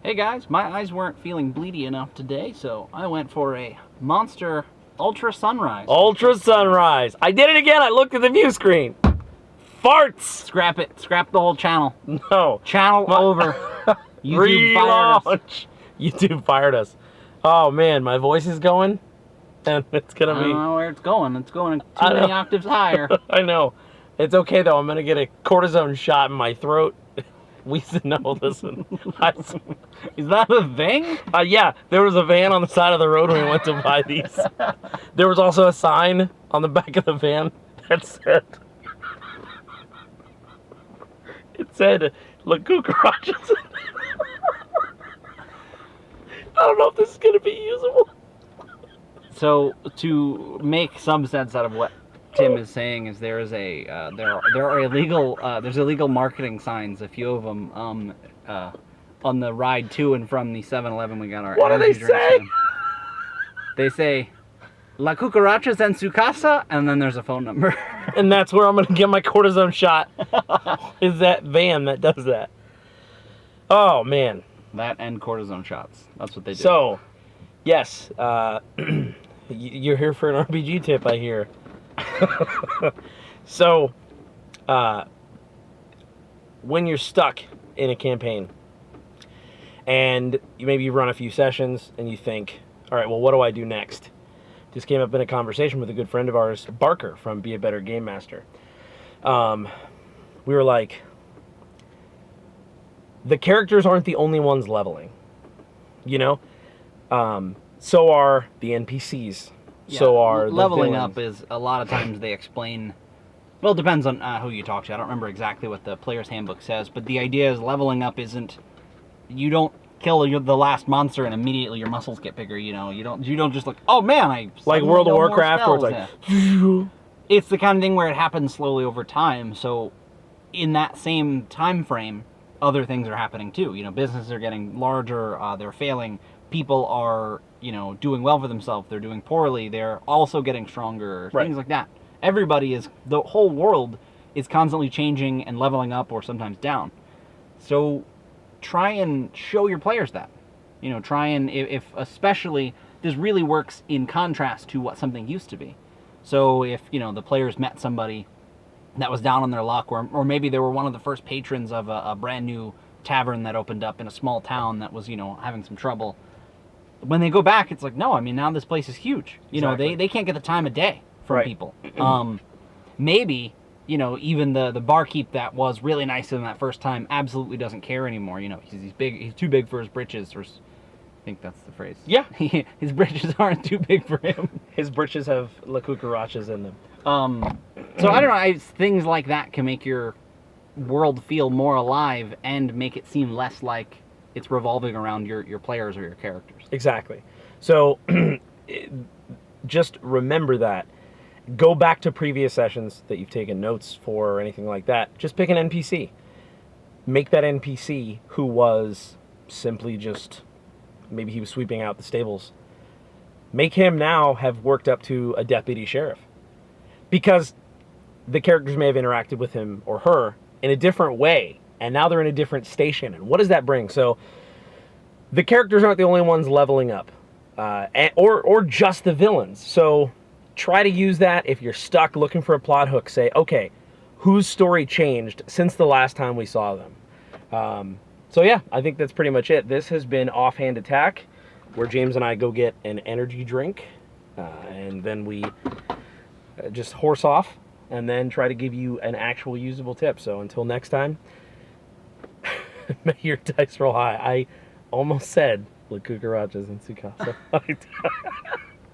Hey guys, my eyes weren't feeling bleedy enough today, so I went for a Monster Ultra Sunrise. Ultra Sunrise. I did it again. I looked at the view screen. Farts. Scrap it. Scrap the whole channel. No. Channel over. YouTube fired us. YouTube fired us. Oh man, my voice is going, and it's gonna be. I don't know where it's going. It's going too many octaves higher. I know. It's okay though. I'm gonna get a cortisone shot in my throat. We said no. Listen, Is that a thing? Yeah, there was a van on the side of the road when we went to buy these. There was also a sign on the back of the van that said, "La Cucaracha." I don't know if this is gonna be usable. So to make some sense out of what Tim is saying is there's illegal marketing signs, a few of them, on the ride to and from the 7-Eleven we got our What do they energy drinks say? in. They say, "La Cucaracha's en su casa," and then there's a phone number. And that's where I'm gonna get my cortisone shot. Is that van that does that? Oh man. That and cortisone shots. That's what they do. So, yes, you're here for an RPG tip, I hear. So, when you're stuck in a campaign, and you run a few sessions, and you think, all right, well, what do I do next? This came up in a conversation with a good friend of ours, Barker, from Be a Better Game Master. We were like, the characters aren't the only ones leveling, so are the NPCs. Yeah, So are the leveling villains. up is a lot of times they explain. Well, it depends on who you talk to. I don't remember exactly what the player's handbook says, but the idea is leveling up isn't. You don't kill the last monster and immediately your muscles get bigger. You don't just like, oh man, I like suddenly World of know more Warcraft, where it's spells." like, It's the kind of thing where it happens slowly over time. So, in that same time frame, other things are happening too. Businesses are getting larger. They're failing. People are, doing well for themselves. They're doing poorly. They're also getting stronger. Right. Things like that. The whole world is constantly changing and leveling up or sometimes down. So, try and show your players that. Try and, if especially, this really works in contrast to what something used to be. So if, the players met somebody that was down on their luck, or maybe they were one of the first patrons of a brand new tavern that opened up in a small town that was, having some trouble. When they go back, it's like, no, now this place is huge. Exactly. They can't get the time of day from Right. people. Maybe, even the barkeep that was really nice to them that first time absolutely doesn't care anymore. He's too big for his britches, or I think that's the phrase. Yeah. His britches aren't too big for him. His britches have La Cucarachas in them. So I don't know, things like that can make your world feel more alive and make it seem less like it's revolving around your players or your characters. Exactly. So, just remember that. Go back to previous sessions that you've taken notes for or anything like that. Just pick an NPC. Make that NPC who was simply just, maybe he was sweeping out the stables. Make him now have worked up to a deputy sheriff. Because the characters may have interacted with him or her in a different way, and now they're in a different station. And what does that bring? So, the characters aren't the only ones leveling up, or just the villains. So, try to use that. If you're stuck looking for a plot hook, say, okay, whose story changed since the last time we saw them? So yeah, I think that's pretty much it. This has been Offhand Attack, where James and I go get an energy drink, and then we just horse off, and then try to give you an actual usable tip. So until next time, may your dice roll high. I almost said La Cucarachas in su casa.